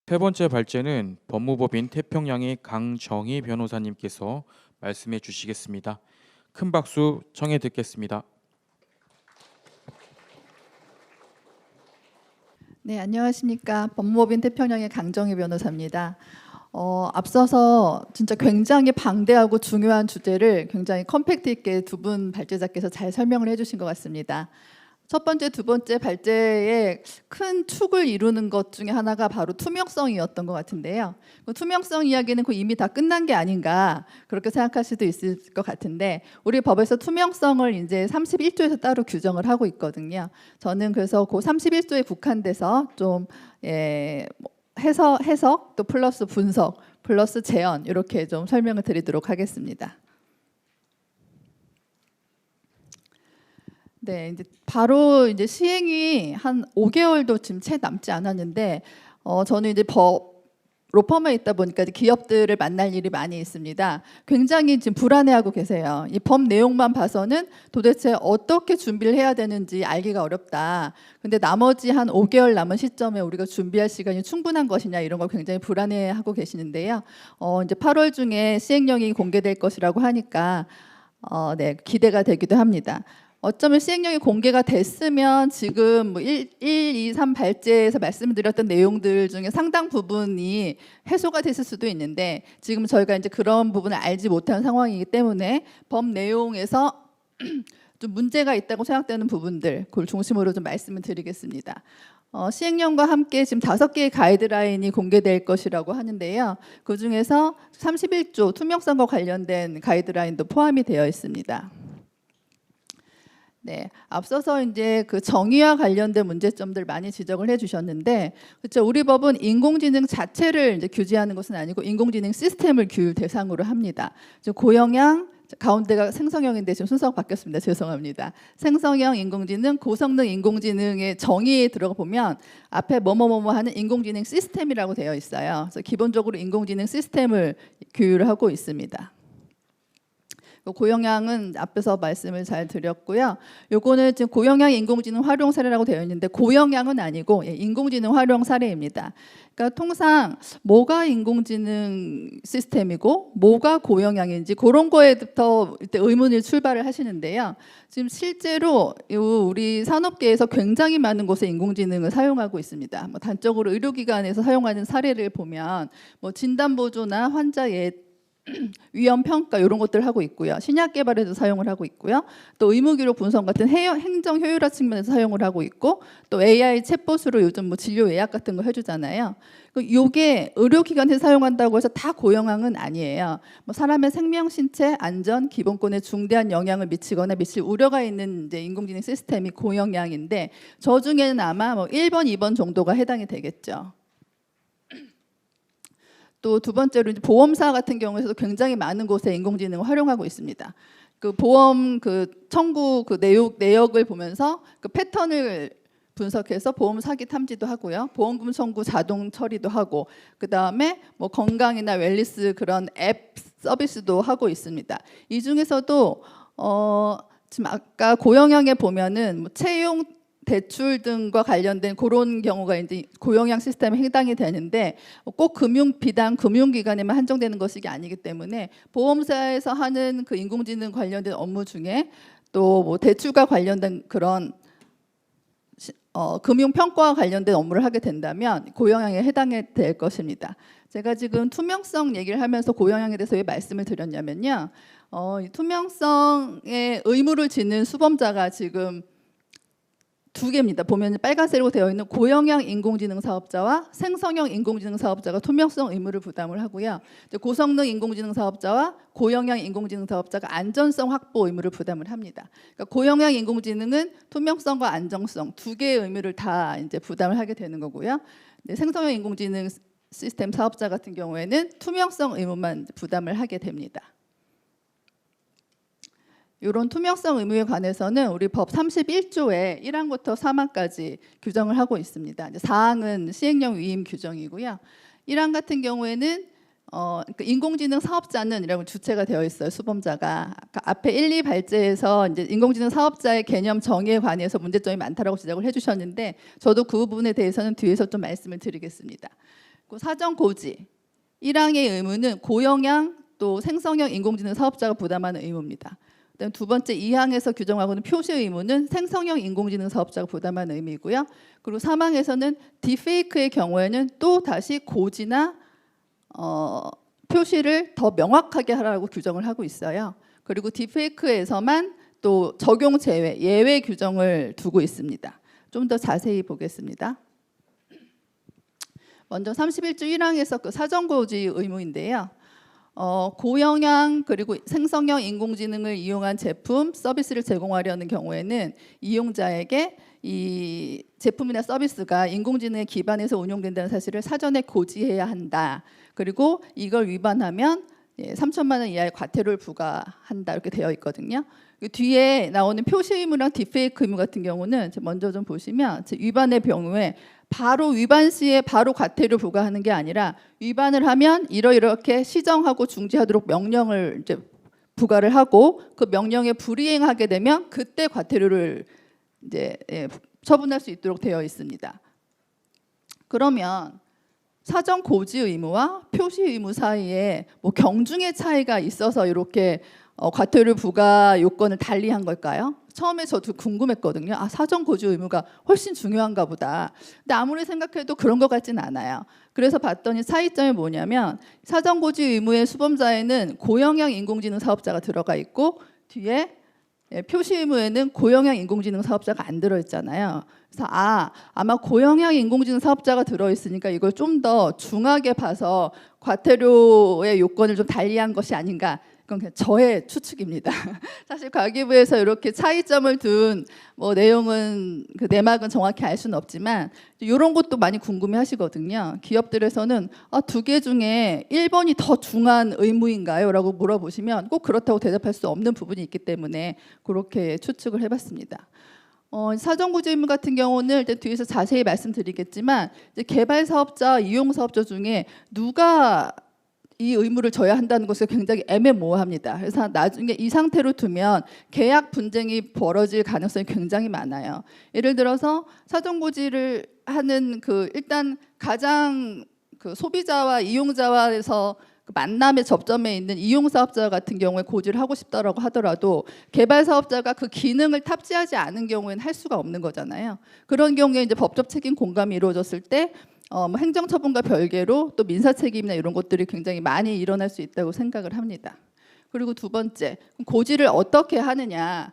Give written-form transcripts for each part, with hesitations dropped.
세 번째 발제는 법무법인 태평양의 강정희 변호사님께서 말씀해 주시겠습니다. 큰 박수 청해 듣겠습니다. 네, 안녕하십니까. 법무법인 태평양의 강정희 변호사입니다. 앞서서 진짜 굉장히 방대하고 중요한 주제를 굉장히 컴팩트 있게 두 분 발제자께서 잘 설명을 해주신 것 같습니다. 첫 번째, 두 번째 발제의 큰 축을 이루는 것 중에 하나가 바로 투명성이었던 것 같은데요. 그 투명성 이야기는 이미 다 끝난 게 아닌가 그렇게 생각할 수도 있을 것 같은데, 우리 법에서 투명성을 이제 31조에서 따로 규정을 하고 있거든요. 저는 그래서 그 31조에 국한돼서 좀 해석 또 플러스 분석 플러스 재현 이렇게 좀 설명을 드리도록 하겠습니다. 네, 이제 바로 이제 시행이 한 5개월도 지금 채 남지 않았는데, 저는 이제 로펌에 있다 보니까 이제 기업들을 만날 일이 많이 있습니다. 굉장히 지금 불안해하고 계세요. 이 법 내용만 봐서는 도대체 어떻게 준비를 해야 되는지 알기가 어렵다. 근데 나머지 한 5개월 남은 시점에 우리가 준비할 시간이 충분한 것이냐, 이런 걸 굉장히 불안해하고 계시는데요. 이제 8월 중에 시행령이 공개될 것이라고 하니까 네, 기대가 되기도 합니다. 어쩌면 시행령이 공개가 됐으면 지금 뭐 1, 2, 3 발제에서 말씀드렸던 내용들 중에 상당 부분이 해소가 됐을 수도 있는데, 지금 저희가 이제 그런 부분을 알지 못한 상황이기 때문에 법 내용에서 좀 문제가 있다고 생각되는 부분들, 그걸 중심으로 좀 말씀을 드리겠습니다. 시행령과 함께 지금 5개의 가이드라인이 공개될 것이라고 하는데요. 그 중에서 31조 투명성과 관련된 가이드라인도 포함이 되어 있습니다. 네, 앞서서 이제 그 정의와 관련된 문제점들 많이 지적을 해주셨는데, 그렇죠. 우리 법은 인공지능 자체를 이제 규제하는 것은 아니고 인공지능 시스템을 규율 대상으로 합니다. 고영양 가운데가 생성형인데 지금 순서가 바뀌었습니다. 죄송합니다. 생성형 인공지능, 고성능 인공지능의 정의에 들어가 보면 앞에 뭐뭐뭐뭐 하는 인공지능 시스템이라고 되어 있어요. 그래서 기본적으로 인공지능 시스템을 규율하고 있습니다. 고영양은 앞에서 말씀을 잘 드렸고요. 요거는 지금 고영양 인공지능 활용 사례라고 되어 있는데, 고영양은 아니고 인공지능 활용 사례입니다. 그러니까 통상 뭐가 인공지능 시스템이고 뭐가 고영양인지 그런 거에부터 의문을 출발을 하시는데요. 지금 실제로 우리 산업계에서 굉장히 많은 곳에 인공지능을 사용하고 있습니다. 뭐 단적으로 의료기관에서 사용하는 사례를 보면 뭐 진단보조나 환자 위험 평가 이런 것들을 하고 있고요. 신약 개발에도 사용을 하고 있고요. 또 의무기록 분석 같은 행정 효율화 측면에서 사용을 하고 있고, 또 AI 챗봇으로 요즘 뭐 진료 예약 같은 거 해주잖아요. 이게 의료기관에서 사용한다고 해서 다 고영양은 아니에요. 뭐 사람의 생명, 신체, 안전, 기본권에 중대한 영향을 미치거나 미칠 우려가 있는 이제 인공지능 시스템이 고영양인데, 저 중에는 아마 뭐 1번, 2번 정도가 해당이 되겠죠. 또 두 번째로 이제 보험사 같은 경우에서도 굉장히 많은 곳에 인공지능을 활용하고 있습니다. 그 보험 청구 내역을 보면서 그 패턴을 분석해서 보험 사기 탐지도 하고요. 보험금 청구 자동 처리도 하고, 그다음에 뭐 건강이나 웰니스 그런 앱 서비스도 하고 있습니다. 이 중에서도 지금 아까 고영양에 보면은 뭐 채용 대출 등과 관련된 그런 경우가 이제 고영양 시스템에 해당이 되는데, 꼭 비단 금융기관에만 한정되는 것이 아니기 때문에 보험사에서 하는 그 인공지능 관련된 업무 중에 또 뭐 대출과 관련된 그런 금융평가와 관련된 업무를 하게 된다면 고영양에 해당이 될 것입니다. 제가 지금 투명성 얘기를 하면서 고영양에 대해서 왜 말씀을 드렸냐면요. 투명성의 의무를 지는 수범자가 지금 2개입니다. 보면 빨간색으로 되어 있는 고영양 인공지능 사업자와 생성형 인공지능 사업자가 투명성 의무를 부담을 하고요. 고성능 인공지능 사업자와 고영양 인공지능 사업자가 안전성 확보 의무를 부담을 합니다. 그러니까 고영양 인공지능은 투명성과 안정성 2개의 의무를 다 이제 부담을 하게 되는 거고요. 생성형 인공지능 시스템 사업자 같은 경우에는 투명성 의무만 부담을 하게 됩니다. 이런 투명성 의무에 관해서는 우리 법 31조에 1항부터 3항까지 규정을 하고 있습니다. 4항은 시행령 위임 규정이고요. 1항 같은 경우에는 인공지능 사업자는 이라고 주체가 되어 있어요. 수범자가. 앞에 1, 2 발제에서 이제 인공지능 사업자의 개념 정의에 관해서 문제점이 많다라고 지적을 해주셨는데, 저도 그 부분에 대해서는 뒤에서 좀 말씀을 드리겠습니다. 그 사전 고지 1항의 의무는 고영양 또 생성형 인공지능 사업자가 부담하는 의무입니다. 그다음 두 번째 2항에서 규정하고는 표시 의무는 생성형 인공지능 사업자가 부담하는 의무이고요. 그리고 3항에서는 딥페이크의 경우에는 또 다시 고지나 표시를 더 명확하게 하라고 규정을 하고 있어요. 그리고 딥페이크에서만 또 적용 제외, 예외 규정을 두고 있습니다. 좀 더 자세히 보겠습니다. 먼저 31조 1항에서 그 사전고지 의무인데요. 고영양 그리고 생성형 인공지능을 이용한 제품, 서비스를 제공하려는 경우에는 이용자에게 이 제품이나 서비스가 인공지능에 기반해서 운용된다는 사실을 사전에 고지해야 한다. 그리고 이걸 위반하면 3천만 원 이하의 과태료를 부과한다 이렇게 되어 있거든요. 그 뒤에 나오는 표시 의무랑 딥페이크 의무 같은 경우는 먼저 좀 보시면 위반의 경우에 바로 위반 시에 바로 과태료 부과하는 게 아니라 위반을 하면 이렇게 시정하고 중지하도록 명령을 이제 부과를 하고 그 명령에 불이행하게 되면 그때 과태료를 이제 처분할 수 있도록 되어 있습니다. 그러면 사전 고지 의무와 표시 의무 사이에 뭐 경중의 차이가 있어서 이렇게 과태료 부과 요건을 달리한 걸까요? 처음에 저도 궁금했거든요. 아, 사전 고지 의무가 훨씬 중요한가 보다. 근데 아무리 생각해도 그런 것 같진 않아요. 그래서 봤더니 차이점이 뭐냐면 사전 고지 의무의 수범자에는 고영양 인공지능 사업자가 들어가 있고 뒤에 표시 의무에는 고영양 인공지능 사업자가 안 들어있잖아요. 그래서 아마 고영양 인공지능 사업자가 들어있으니까 이걸 좀 더 중하게 봐서 과태료의 요건을 좀 달리한 것이 아닌가. 그건 그냥 저의 추측입니다. 사실 과기부에서 이렇게 차이점을 둔 뭐 내용은 그 내막은 정확히 알 수는 없지만 이런 것도 많이 궁금해하시거든요. 기업들에서는 두 개 중에 1번이 더 중한 의무인가요? 라고 물어보시면 꼭 그렇다고 대답할 수 없는 부분이 있기 때문에 그렇게 추측을 해봤습니다. 사전고지 의무 같은 경우는 일단 뒤에서 자세히 말씀드리겠지만 이제 개발 사업자, 이용 사업자 중에 누가 이 의무를 져야 한다는 것이 굉장히 애매모호합니다. 그래서 나중에 이 상태로 두면 계약 분쟁이 벌어질 가능성이 굉장히 많아요. 예를 들어서 사전고지를 하는 일단 가장 소비자와 이용자와에서 만남의 접점에 있는 이용 사업자 같은 경우에 고지를 하고 싶다라고 하더라도 개발 사업자가 그 기능을 탑재하지 않은 경우에는 할 수가 없는 거잖아요. 그런 경우에 이제 법적 책임 공감이 이루어졌을 때 행정처분과 별개로 또 민사책임이나 이런 것들이 굉장히 많이 일어날 수 있다고 생각을 합니다. 그리고 두 번째, 고지를 어떻게 하느냐.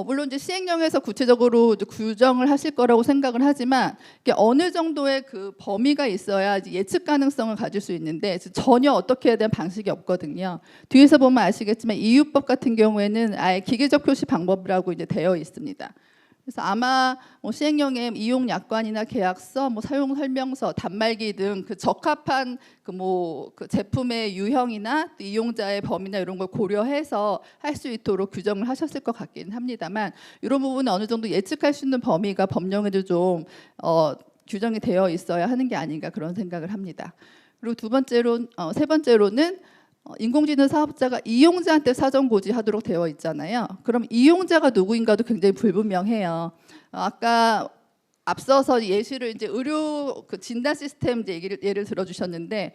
물론 이제 시행령에서 구체적으로 이제 규정을 하실 거라고 생각을 하지만 이게 어느 정도의 그 범위가 있어야 이제 예측 가능성을 가질 수 있는데 전혀 어떻게 해야 되는 방식이 없거든요. 뒤에서 보면 아시겠지만 EU법 같은 경우에는 아예 기계적 표시 방법이라고 이제 되어 있습니다. 그래서 아마 시행령에 이용 약관이나 계약서, 사용 설명서, 단말기 등 그 적합한 그 제품의 유형이나 이용자의 범위나 이런 걸 고려해서 할 수 있도록 규정을 하셨을 것 같긴 합니다만 이런 부분은 어느 정도 예측할 수 있는 범위가 법령에도 좀 규정이 되어 있어야 하는 게 아닌가 그런 생각을 합니다. 그리고 세 번째로는 인공지능 사업자가 이용자한테 사전 고지하도록 되어 있잖아요. 그럼 이용자가 누구인가도 굉장히 불분명해요. 아까 앞서서 예시를 이제 의료 진단 시스템 예를 들어주셨는데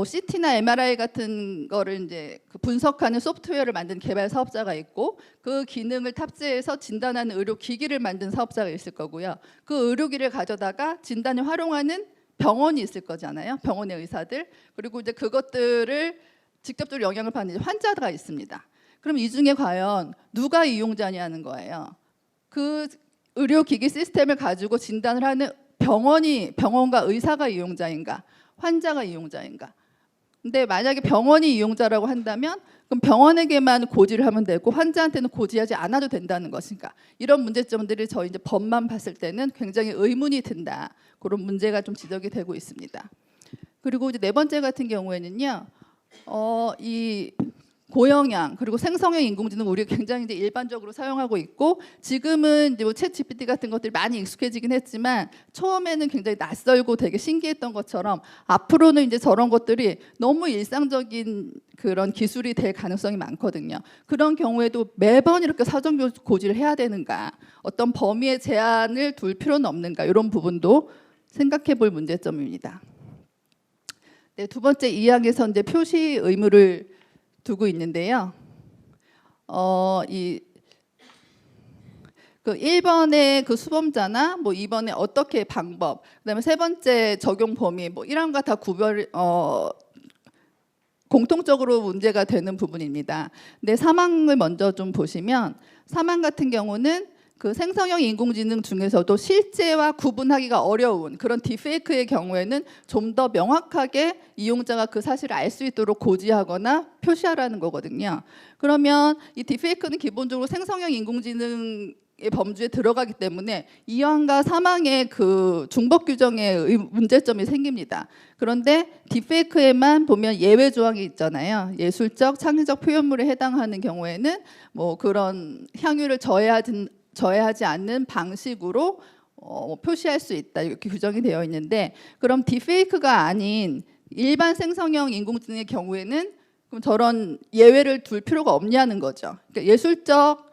CT나 MRI 같은 거를 이제 분석하는 소프트웨어를 만든 개발 사업자가 있고 그 기능을 탑재해서 진단하는 의료 기기를 만든 사업자가 있을 거고요. 그 의료기를 가져다가 진단에 활용하는 병원이 있을 거잖아요. 병원의 의사들. 그리고 이제 그것들을 직접적으로 영향을 받는 환자가 있습니다. 그럼 이 중에 과연 누가 이용자냐는 거예요. 그 의료기기 시스템을 가지고 진단을 하는 병원과 의사가 이용자인가, 환자가 이용자인가. 근데 만약에 병원이 이용자라고 한다면 그럼 병원에게만 고지를 하면 되고 환자한테는 고지하지 않아도 된다는 것인가. 이런 문제점들이 저희 이제 법만 봤을 때는 굉장히 의문이 든다. 그런 문제가 좀 지적이 되고 있습니다. 그리고 이제 네 번째 같은 경우에는요. 이 고영양 그리고 생성형 인공지능 우리가 굉장히 이제 일반적으로 사용하고 있고 지금은 이제 챗 GPT 같은 것들이 많이 익숙해지긴 했지만 처음에는 굉장히 낯설고 되게 신기했던 것처럼 앞으로는 이제 저런 것들이 너무 일상적인 그런 기술이 될 가능성이 많거든요. 그런 경우에도 매번 이렇게 사전 고지를 해야 되는가, 어떤 범위의 제한을 둘 필요는 없는가 이런 부분도 생각해 볼 문제점입니다. 네, 두 번째 이항에서 이제 표시 의무를 두고 있는데요. 이 그 1번의 그 수범자나 뭐 2번에 어떻게 방법, 그다음에 세 번째 적용 범위 뭐 이런 거 다 구별 공통적으로 문제가 되는 부분입니다. 근데 사망을 먼저 좀 보시면 사망 같은 경우는 그 생성형 인공지능 중에서도 실제와 구분하기가 어려운 그런 딥페이크의 경우에는 좀 더 명확하게 이용자가 그 사실을 알 수 있도록 고지하거나 표시하라는 거거든요. 그러면 이 딥페이크는 기본적으로 생성형 인공지능의 범주에 들어가기 때문에 이완과 사망의 그 중복 규정에 문제점이 생깁니다. 그런데 딥페이크에만 보면 예외 조항이 있잖아요. 예술적, 창의적 표현물에 해당하는 경우에는 뭐 그런 향유를 저해하지 않는 방식으로 표시할 수 있다 이렇게 규정이 되어 있는데, 그럼 딥페이크가 아닌 일반 생성형 인공지능의 경우에는 그럼 저런 예외를 둘 필요가 없냐는 거죠. 그러니까 예술적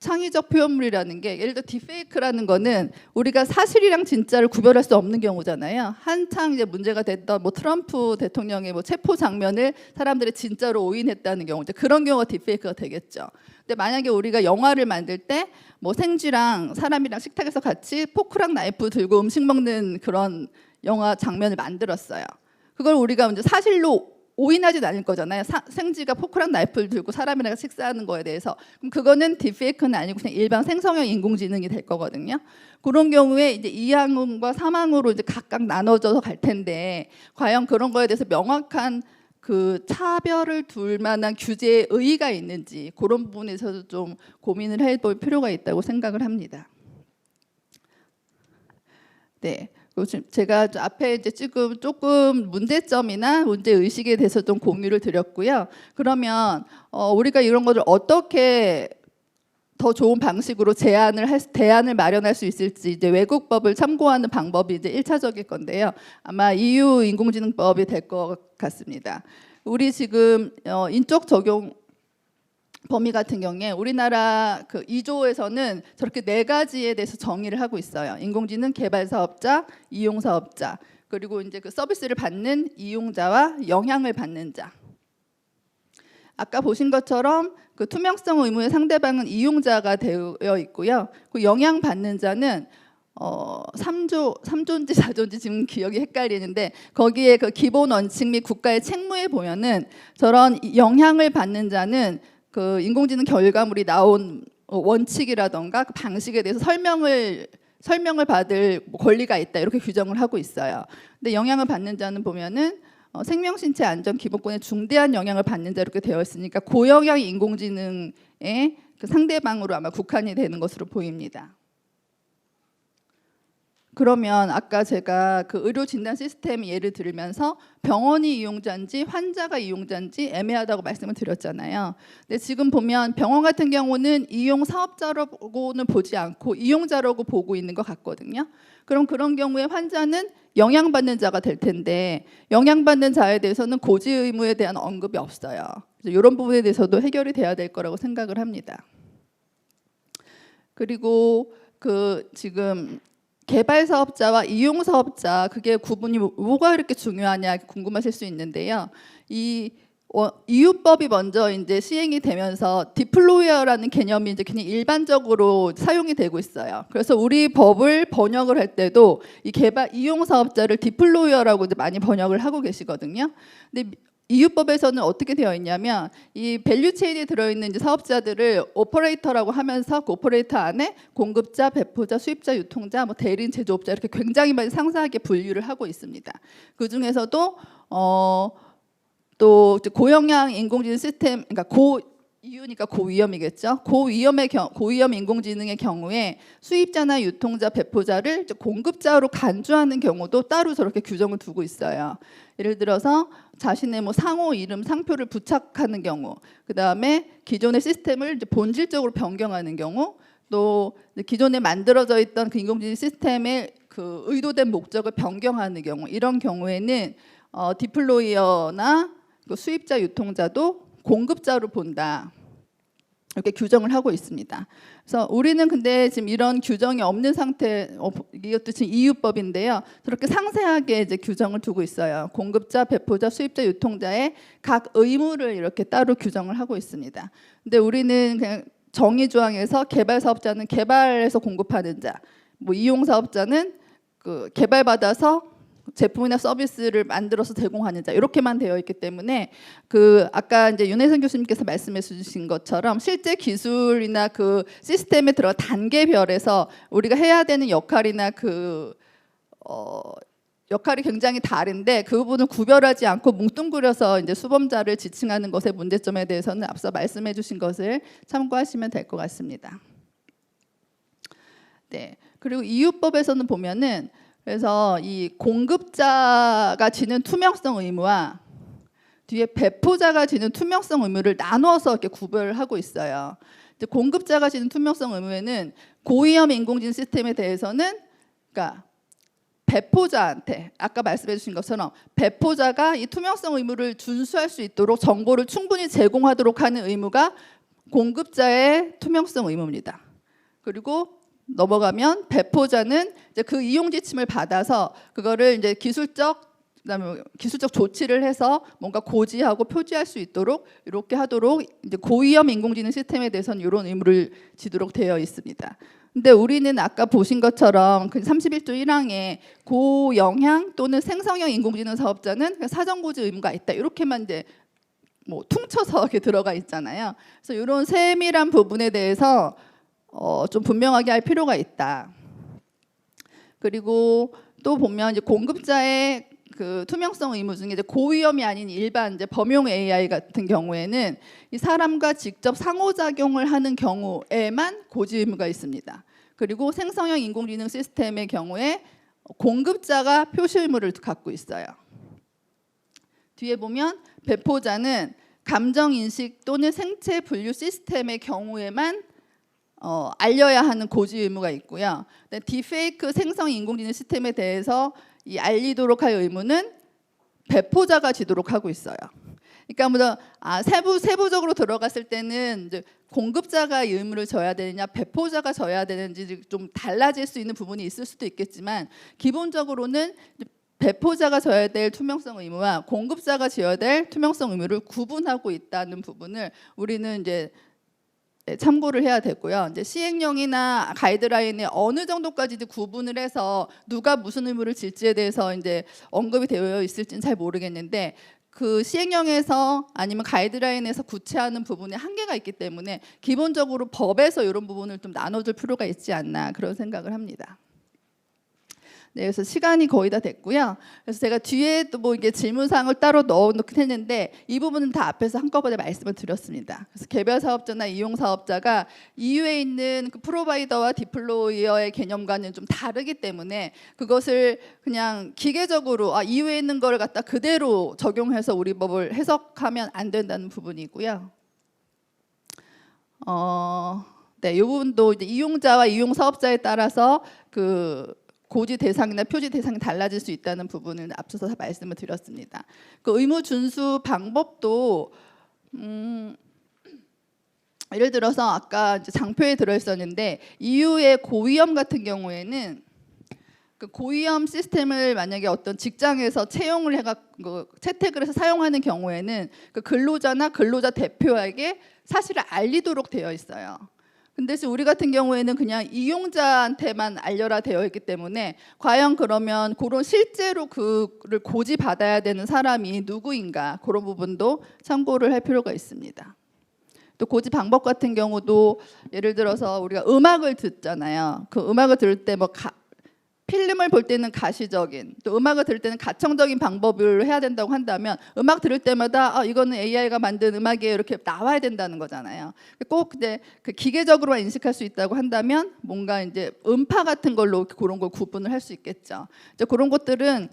창의적 표현물이라는 게 예를 들어 딥페이크라는 거는 우리가 사실이랑 진짜를 구별할 수 없는 경우잖아요. 한창 이제 문제가 됐던 뭐 트럼프 대통령의 뭐 체포 장면을 사람들이 진짜로 오인했다는 경우, 이제 그런 경우가 딥페이크가 되겠죠. 근데 만약에 우리가 영화를 만들 때 뭐 생쥐랑 사람이랑 식탁에서 같이 포크랑 나이프 들고 음식 먹는 그런 영화 장면을 만들었어요. 그걸 우리가 이제 사실로 오인하진 않을 거잖아요. 생쥐가 포크랑 나이프를 들고 사람이랑 식사하는 거에 대해서. 그럼 그거는 딥페이크는 아니고 그냥 일반 생성형 인공지능이 될 거거든요. 그런 경우에 이제 이항과 사망으로 이제 각각 나눠져서 갈 텐데, 과연 그런 거에 대해서 명확한 그 차별을 둘 만한 규제의 의의가 있는지 그런 부분에서도 좀 고민을 해볼 필요가 있다고 생각을 합니다. 네. 제가 앞에 이제 지금 조금 문제점이나 문제 의식에 대해서 좀 공유를 드렸고요. 그러면 우리가 이런 것을 어떻게 더 좋은 방식으로 대안을 마련할 수 있을지 이제 외국법을 참고하는 방법이 이제 1차적일 건데요. 아마 EU 인공지능법이 될 것 같습니다. 우리 지금 인적 적용 범위 같은 경우에 우리나라 그 2조에서는 저렇게 4가지에 대해서 정의를 하고 있어요. 인공지능 개발 사업자, 이용 사업자, 그리고 이제 그 서비스를 받는 이용자와 영향을 받는 자. 아까 보신 것처럼 그 투명성 의무의 상대방은 이용자가 되어 있고요. 그 영향 받는 자는 3조인지 4조인지 지금 기억이 헷갈리는데, 거기에 그 기본 원칙 및 국가의 책무에 보면은 저런 영향을 받는 자는 그 인공지능 결과물이 나온 원칙이라던가 그 방식에 대해서 설명을 받을 권리가 있다 이렇게 규정을 하고 있어요. 근데 영향을 받는 자는 보면은 생명 신체 안전 기본권에 중대한 영향을 받는 자 이렇게 되어 있으니까 고영향 인공지능의 그 상대방으로 아마 국한이 되는 것으로 보입니다. 그러면 아까 제가 그 의료 진단 시스템 예를 들면서 병원이 이용자인지 환자가 이용자인지 애매하다고 말씀을 드렸잖아요. 근데 지금 보면 병원 같은 경우는 이용 사업자라고는 보지 않고 이용자라고 보고 있는 것 같거든요. 그럼 그런 경우에 환자는 영향받는 자가 될 텐데, 영향받는 자에 대해서는 고지 의무에 대한 언급이 없어요. 그래서 이런 부분에 대해서도 해결이 돼야 될 거라고 생각을 합니다. 그리고 그 지금 개발 사업자와 이용 사업자, 그게 구분이 뭐가 이렇게 중요하냐 궁금하실 수 있는데요. EU법이 먼저 이제 시행이 되면서 디플로이어라는 개념이 이제 그냥 일반적으로 사용이 되고 있어요. 그래서 우리 법을 번역을 할 때도 이 개발 이용 사업자를 디플로이어라고 이제 많이 번역을 하고 계시거든요. 근데 EU법에서는 어떻게 되어 있냐면 이 밸류 체인에 들어있는 이제 사업자들을 오퍼레이터라고 하면서 그 오퍼레이터 안에 공급자, 배포자, 수입자, 유통자, 뭐 대리인, 제조업자 이렇게 굉장히 많이 상세하게 분류를 하고 있습니다. 그 중에서도 또 고영향 인공지능 시스템, 그러니까 이유니까 고위험이겠죠. 고위험 인공지능의 경우에 수입자나 유통자, 배포자를 공급자로 간주하는 경우도 따로 저렇게 규정을 두고 있어요. 예를 들어서 자신의 뭐 상호 이름, 상표를 부착하는 경우, 그 다음에 기존의 시스템을 이제 본질적으로 변경하는 경우, 또 기존에 만들어져 있던 그 인공지능 시스템의 그 의도된 목적을 변경하는 경우, 이런 경우에는 디플로이어나 그 수입자, 유통자도 공급자로 본다. 이렇게 규정을 하고 있습니다. 그래서 우리는 근데 지금 이런 규정이 없는 상태, 이것도 지금 EU법인데요. 저렇게 상세하게 이제 규정을 두고 있어요. 공급자, 배포자, 수입자, 유통자의 각 의무를 이렇게 따로 규정을 하고 있습니다. 근데 우리는 그냥 정의 조항에서 개발 사업자는 개발해서 공급하는 자, 뭐 이용 사업자는 그 개발받아서 제품이나 서비스를 만들어서 제공하는 자 이렇게만 되어 있기 때문에 그 아까 이제 윤혜선 교수님께서 말씀해 주신 것처럼 실제 기술이나 그 시스템에 들어 단계별에서 우리가 해야 되는 역할이나 그 역할이 굉장히 다른데 그 부분을 구별하지 않고 뭉뚱그려서 이제 수범자를 지칭하는 것의 문제점에 대해서는 앞서 말씀해 주신 것을 참고하시면 될 것 같습니다. 네. 그리고 EU법에서는 보면은 그래서 이 공급자가 지는 투명성 의무와 뒤에 배포자가 지는 투명성 의무를 나눠서 이렇게 구별하고 있어요. 이제 공급자가 지는 투명성 의무에는 고위험 인공지능 시스템에 대해서는 그러니까 배포자한테 아까 말씀해 주신 것처럼 배포자가 이 투명성 의무를 준수할 수 있도록 정보를 충분히 제공하도록 하는 의무가 공급자의 투명성 의무입니다. 그리고 넘어가면 배포자는 이제 그 이용 지침을 받아서 그거를 이제 그다음에 기술적 조치를 해서 뭔가 고지하고 표지할 수 있도록 이렇게 하도록 이제 고위험 인공지능 시스템에 대해서는 이런 의무를 지도록 되어 있습니다. 근데 우리는 아까 보신 것처럼 그 31조 1항에 고영향 또는 생성형 인공지능 사업자는 사전 고지 의무가 있다. 이렇게만 이제 뭐 퉁쳐서 이렇게 들어가 있잖아요. 그래서 이런 세밀한 부분에 대해서 좀 분명하게 할 필요가 있다. 그리고 또 보면 이제 공급자의 그 투명성 의무 중에 이제 고위험이 아닌 일반 이제 범용 AI 같은 경우에는 이 사람과 직접 상호작용을 하는 경우에만 고지 의무가 있습니다. 그리고 생성형 인공지능 시스템의 경우에 공급자가 표시 의무를 갖고 있어요. 뒤에 보면 배포자는 감정 인식 또는 생체 분류 시스템의 경우에만 알려야 하는 고지 의무가 있고요. 딥페이크 생성 인공지능 시스템에 대해서 이 알리도록 할 의무는 배포자가 지도록 하고 있어요. 그러니까 세부적으로 들어갔을 때는 이제 공급자가 이 의무를 져야 되느냐, 배포자가 져야 되는지 좀 달라질 수 있는 부분이 있을 수도 있겠지만 기본적으로는 배포자가 져야 될 투명성 의무와 공급자가 져야 될 투명성 의무를 구분하고 있다는 부분을 우리는 이제 참고를 해야 되고요. 이제 시행령이나 가이드라인에 어느 정도까지 구분을 해서 누가 무슨 의무를 질지에 대해서 이제 언급이 되어 있을지는 잘 모르겠는데 그 시행령에서 아니면 가이드라인에서 구체하는 부분에 한계가 있기 때문에 기본적으로 법에서 이런 부분을 좀 나눠줄 필요가 있지 않나 그런 생각을 합니다. 네, 그래서 시간이 거의 다 됐고요. 그래서 제가 뒤에 또 뭐 이게 질문 사항을 따로 넣어놓긴 했는데 이 부분은 다 앞에서 한꺼번에 말씀을 드렸습니다. 그래서 개별 사업자나 이용 사업자가 EU에 있는 그 프로바이더와 디플로이어의 개념과는 좀 다르기 때문에 그것을 그냥 기계적으로 EU에 있는 걸 갖다 그대로 적용해서 우리 법을 해석하면 안 된다는 부분이고요. 네, 이 부분도 이제 이용자와 이용 사업자에 따라서 그 고지 대상이나 표지 대상이 달라질 수 있다는 부분을 앞서서 말씀을 드렸습니다. 그 의무 준수 방법도 예를 들어서 아까 이제 장표에 들어 있었는데 EU의 고위험 같은 경우에는 그 고위험 시스템을 만약에 어떤 직장에서 채용을 해갖고 채택을 해서 사용하는 경우에는 그 근로자나 근로자 대표에게 사실을 알리도록 되어 있어요. 근데 우리 같은 경우에는 그냥 이용자한테만 알려라 되어 있기 때문에 과연 그러면 그런 실제로 그를 고지받아야 되는 사람이 누구인가 그런 부분도 참고를 할 필요가 있습니다. 또 고지 방법 같은 경우도 예를 들어서 우리가 음악을 듣잖아요. 그 음악을 들을 때 뭐 필름을 볼 때는 가시적인 또 음악을 들을 때는 가청적인 방법을 해야 된다고 한다면 음악 들을 때마다 이거는 AI가 만든 음악이에요 이렇게 나와야 된다는 거잖아요. 꼭 이제 그 기계적으로만 인식할 수 있다고 한다면 뭔가 이제 음파 같은 걸로 그런 걸 구분을 할 수 있겠죠. 이제 그런 것들은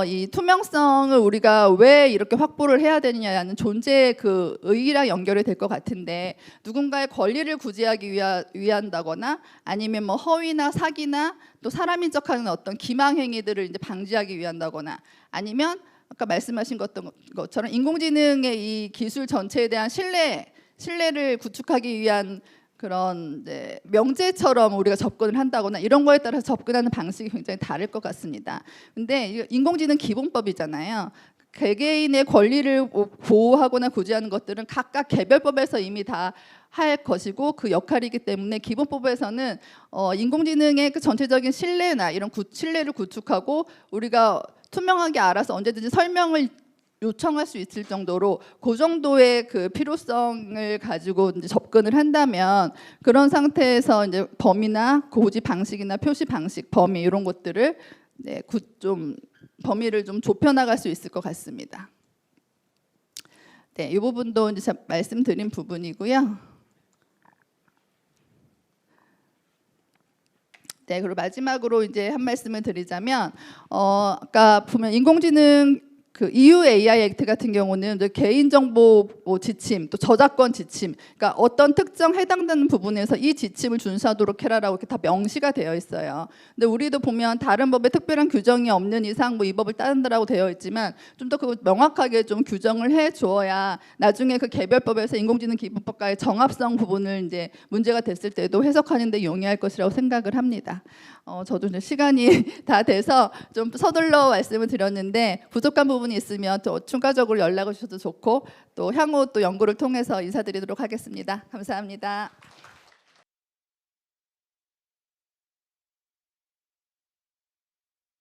이 투명성을 우리가 왜 이렇게 확보를 해야 되느냐는 존재의 그 의의랑 연결이 될 것 같은데 누군가의 권리를 구제하기 위한다거나 아니면 뭐 허위나 사기나 또 사람인 척하는 어떤 기망 행위들을 이제 방지하기 위한다거나 아니면 아까 말씀하신 것처럼 인공지능의 이 기술 전체에 대한 신뢰 신뢰를 구축하기 위한 그런 이제 명제처럼 우리가 접근을 한다거나 이런 거에 따라서 접근하는 방식이 굉장히 다를 것 같습니다. 근데 인공지능 기본법이잖아요. 개개인의 권리를 보호하거나 구제하는 것들은 각각 개별법에서 이미 다 할 것이고 그 역할이기 때문에 기본법에서는 인공지능의 그 전체적인 신뢰나 이런 신뢰를 구축하고 우리가 투명하게 알아서 언제든지 설명을 요청할 수 있을 정도로 그 정도의 그 필요성을 가지고 이제 접근을 한다면 그런 상태에서 이제 범위나 고지 방식이나 표시 방식, 범위 이런 것들을 좀 범위를 좀 좁혀 나갈 수 있을 것 같습니다. 네, 이 부분도 이제 제가 말씀드린 부분이고요. 네, 그리고 마지막으로 이제 한 말씀을 드리자면 아까 보면 인공지능 그 EU AI 액트 같은 경우는 개인정보 지침, 또 저작권 지침, 그러니까 어떤 특정 해당되는 부분에서 이 지침을 준수하도록 해라라고 이렇게 다 명시가 되어 있어요. 근데 우리도 보면 다른 법에 특별한 규정이 없는 이상 이 법을 따른다라고 되어 있지만 좀 더 그 명확하게 좀 규정을 해 주어야 나중에 그 개별법에서 인공지능 기본법과의 정합성 부분을 이제 문제가 됐을 때도 해석하는데 용이할 것이라고 생각을 합니다. 저도 이제 시간이 다 돼서 좀 서둘러 말씀을 드렸는데 부족한 부분이 있으면 또 추가적으로 연락을 주셔도 좋고 또 향후 또 연구를 통해서 인사드리도록 하겠습니다. 감사합니다.